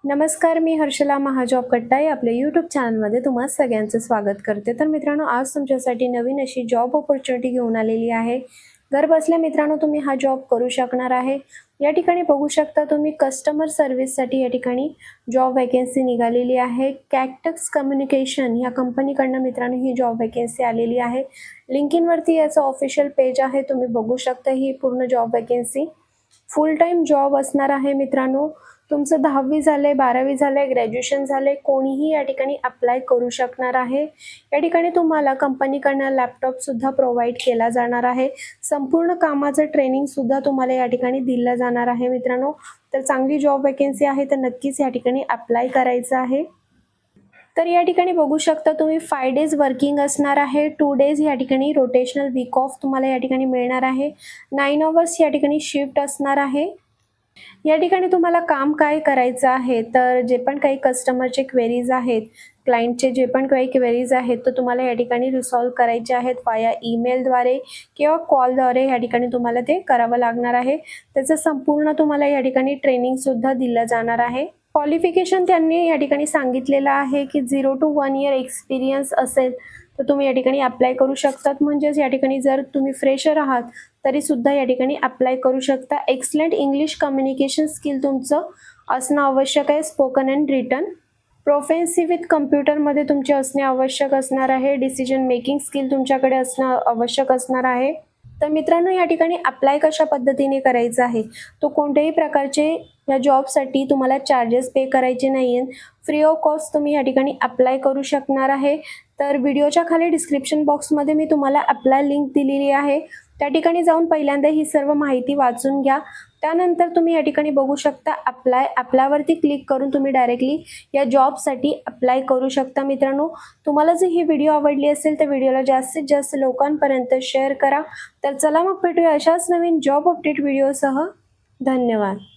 नमस्कार, मी हर्षला महाजॉब कट्टाई आपल्या यूट्यूब चॅनलमध्ये तुम्हा सगळ्यांचं स्वागत करते। तर मित्रांनो, आज तुमच्यासाठी नवीन अशी जॉब अपॉर्च्युनिटी घेऊन आलेली आहे। घर बसल्या मित्रांनो तुम्ही हा जॉब करू शकणार आहे। या ठिकाणी बघू शकता तुम्ही कस्टमर सर्व्हिससाठी या ठिकाणी जॉब वॅकन्सी निघालेली आहे। कॅक्टस कम्युनिकेशन या कंपनीकडनं मित्रांनो ही जॉब वॅकन्सी आलेली आहे। लिंक्डइनवरती याचं ऑफिशियल पेज आहे, तुम्ही बघू शकता ही पूर्ण जॉब वॅकन्सी। फुल टाइम जॉब असणार आहे मित्रांनो। तुमचं 10वी झाले, 12वी झाले, ग्रॅज्युएशन झाले, कोणीही या ठिकाणी अप्लाय करू शकणार आहे। या ठिकाणी तुम्हाला कंपनीकडनं लॅपटॉप सुद्धा प्रोव्हाइड केला जाणार आहे। संपूर्ण कामाचं ट्रेनिंग सुद्धा तुम्हाला या ठिकाणी दिलं जाणार आहे मित्रांनो। तर चांगली जॉब वॅकन्सी आहे, तर नक्कीच या ठिकाणी अप्लाय करायचं आहे। तर या ठिकाणी बघू शकता तुम्ही 5 डेज वर्किंग असणार आहे। 2 डेज या ठिकाणी रोटेशनल वीक ऑफ तुम्हाला या ठिकाणी मिळणार आहे। 9 आवर्स या ठिकाणी शिफ्ट असणार आहे। या ठिकाणी तुम्हाला काम काय करायचं आहे, तर जे पण काही कस्टमरचे क्वेरीज आहेत, क्लायंटचे जे पण काही क्वेरीज आहेत, तर तुम्हाला या ठिकाणी रिसॉल्व करायचे आहेत वाया ईमेलद्वारे किंवा कॉलद्वारे या ठिकाणी तुम्हाला ते करावं लागणार आहे। त्याचं संपूर्ण तुम्हाला या ठिकाणी ट्रेनिंग सुद्धा दिलं जाणार आहे। क्वालिफिकेशन त्यांनी या ठिकाणी सांगितलेलं आहे की 0 to 1 इयर एक्सपिरियन्स असेल तर तुम्ही या ठिकाणी अप्लाय करू शकतात। म्हणजेच या ठिकाणी जर तुम्ही फ्रेशर आहात तरी सुद्धा या ठिकाणी अप्लाय करू शकता। एक्सलेंट इंग्लिश कम्युनिकेशन स्किल तुमचं असणं आवश्यक आहे, spoken and return. Proficiency with कम्प्युटरमध्ये तुमचे असणे आवश्यक असणार आहे। डिसिजन मेकिंग स्किल तुमच्याकडे असणं आवश्यक असणार आहे। तर मित्रांनो, या ठिकाणी अप्लाय कशा पद्धतीने करायचं आहे, तो कोणत्याही प्रकारचे या जॉबसाठी तुम्हाला चार्जेस पे करायचे नाही आहेत। फ्री ऑफ कॉस्ट तुम्ही या ठिकाणी अप्लाय करू शकणार आहे। तर व्हिडिओच्या खाली डिस्क्रिप्शन बॉक्समध्ये मी तुम्हाला अप्लाय लिंक दिलेली आहे, त्या ठिकाणी जाऊन पहिल्यांदा ही सर्व माहिती वाचून घ्या। त्यानंतर तुम्ही या ठिकाणी बघू शकता अप्लायवरती क्लिक करून तुम्ही डायरेक्टली या जॉबसाठी अप्लाय करू शकता। मित्रांनो, तुम्हाला जर ही व्हिडिओ आवडली असेल तर व्हिडिओला जास्तीत जास्त लोकांपर्यंत शेअर करा। तर चला मग भेटूया अशाच नवीन जॉब अपडेट व्हिडिओसह। धन्यवाद।